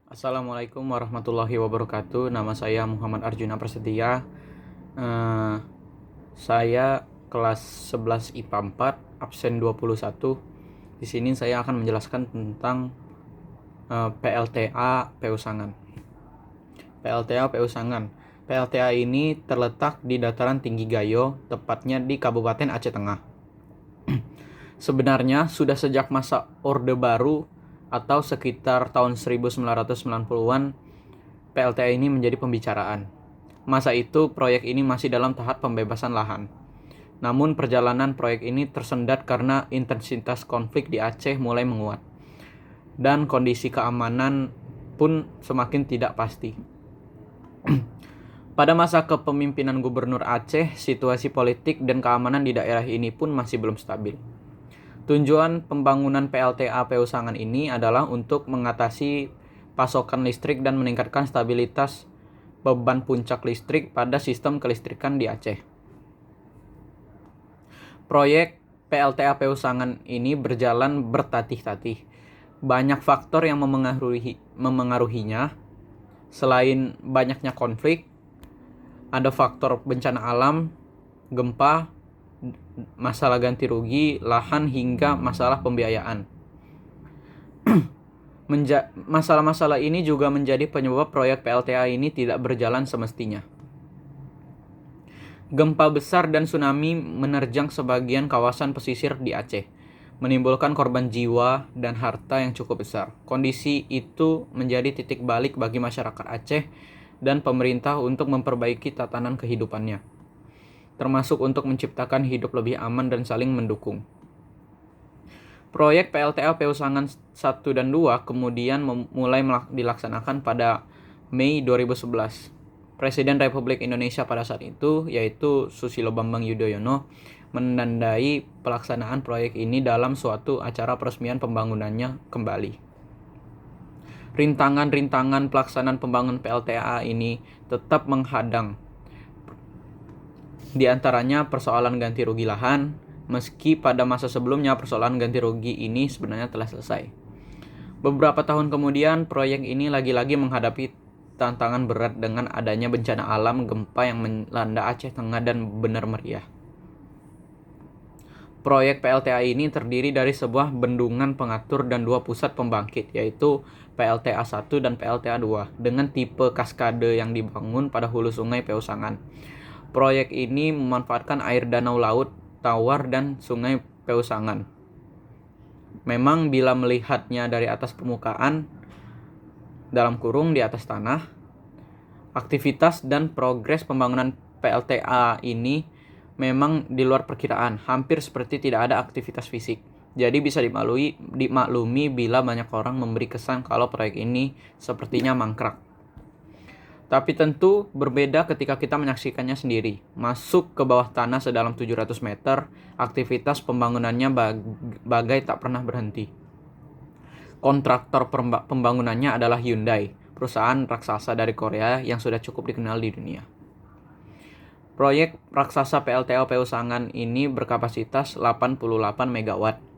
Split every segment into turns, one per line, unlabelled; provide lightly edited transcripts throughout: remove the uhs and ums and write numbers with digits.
Assalamualaikum warahmatullahi wabarakatuh. Nama saya Muhammad Arjuna Prasetya. Eh, saya kelas 11 IPA 4, absen 21. Di sini saya akan menjelaskan tentang PLTA Peusangan. PLTA Peusangan. PLTA ini terletak di dataran tinggi Gayo, tepatnya di Kabupaten Aceh Tengah. Sebenarnya sudah sejak masa Orde Baru atau sekitar tahun 1990-an, PLTA ini menjadi pembicaraan. Masa itu proyek ini masih dalam tahap pembebasan lahan. Namun perjalanan proyek ini tersendat karena intensitas konflik di Aceh mulai menguat. Dan kondisi keamanan pun semakin tidak pasti. Pada masa kepemimpinan Gubernur Aceh, situasi politik dan keamanan di daerah ini pun masih belum stabil. Tujuan pembangunan PLTA Peusangan ini adalah untuk mengatasi pasokan listrik dan meningkatkan stabilitas beban puncak listrik pada sistem kelistrikan di Aceh. Proyek PLTA Peusangan ini berjalan bertatih-tatih. Banyak faktor yang memengaruhinya. Selain banyaknya konflik, ada faktor bencana alam, gempa, masalah ganti rugi lahan hingga masalah pembiayaan. Masalah-masalah ini juga menjadi penyebab proyek PLTA ini tidak berjalan semestinya. Gempa besar dan tsunami menerjang sebagian kawasan pesisir di Aceh, menimbulkan korban jiwa dan harta yang cukup besar. Kondisi itu menjadi titik balik bagi masyarakat Aceh dan pemerintah untuk memperbaiki tatanan kehidupannya, termasuk untuk menciptakan hidup lebih aman dan saling mendukung. Proyek PLTA Peusangan 1 dan 2 kemudian mulai dilaksanakan pada Mei 2011. Presiden Republik Indonesia pada saat itu, yaitu Susilo Bambang Yudhoyono, menandai pelaksanaan proyek ini dalam suatu acara peresmian pembangunannya kembali. Rintangan-rintangan pelaksanaan pembangunan PLTA ini tetap menghadang. Di antaranya persoalan ganti rugi lahan, meski pada masa sebelumnya persoalan ganti rugi ini sebenarnya telah selesai. Beberapa tahun kemudian, proyek ini lagi-lagi menghadapi tantangan berat dengan adanya bencana alam gempa yang melanda Aceh Tengah dan benar meriah. Proyek PLTA ini terdiri dari sebuah bendungan pengatur dan dua pusat pembangkit, yaitu PLTA 1 dan PLTA 2, dengan tipe kaskade yang dibangun pada hulu sungai Peusangan. Proyek ini memanfaatkan air danau laut, tawar, dan sungai Peusangan. Memang bila melihatnya dari atas permukaan, dalam kurung di atas tanah, aktivitas dan progres pembangunan PLTA ini memang di luar perkiraan, hampir seperti tidak ada aktivitas fisik. Jadi bisa dimaklumi bila banyak orang memberi kesan kalau proyek ini sepertinya mangkrak. Tapi tentu berbeda ketika kita menyaksikannya sendiri. Masuk ke bawah tanah sedalam 700 meter, aktivitas pembangunannya bagai tak pernah berhenti. Kontraktor pembangunannya adalah Hyundai, perusahaan raksasa dari Korea yang sudah cukup dikenal di dunia. Proyek raksasa PLTA Peusangan ini berkapasitas 88 MW.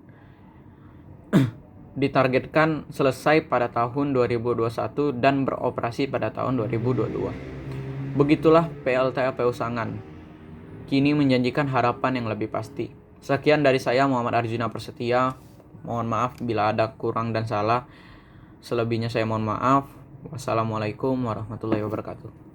Ditargetkan selesai pada tahun 2021 dan beroperasi pada tahun 2022. Begitulah PLTA Peusangan. Kini menjanjikan harapan yang lebih pasti. Sekian dari saya, Muhammad Arjuna Prasetya. Mohon maaf bila ada kurang dan salah. Selebihnya saya mohon maaf. Wassalamualaikum warahmatullahi wabarakatuh.